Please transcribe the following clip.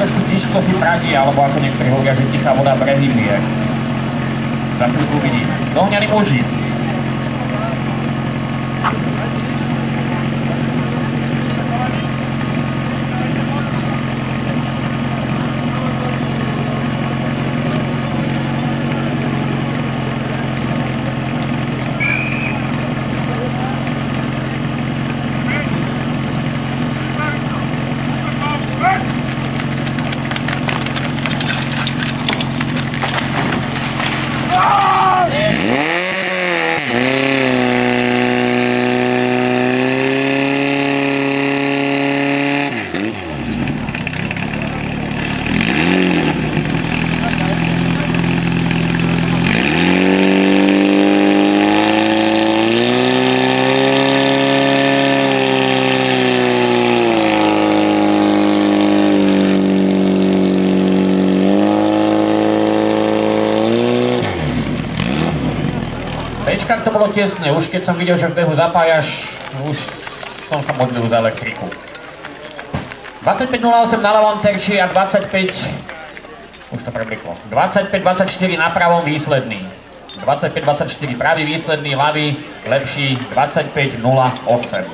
trošku tiško si pradí, alebo ako niektorí hovoria, že tichá voda brehy mije. Za chvíľku uvidíme. Dohňaní muži. Bčkách to bolo tesné, už keď som videl, že v behu zapájaš, už som sa modlil za elektriku. 25.08 na ľavom terči a 25, už to prebliklo, 25.24 na pravom výsledný. 25.24 pravý výsledný, ľavý lepší 25.08.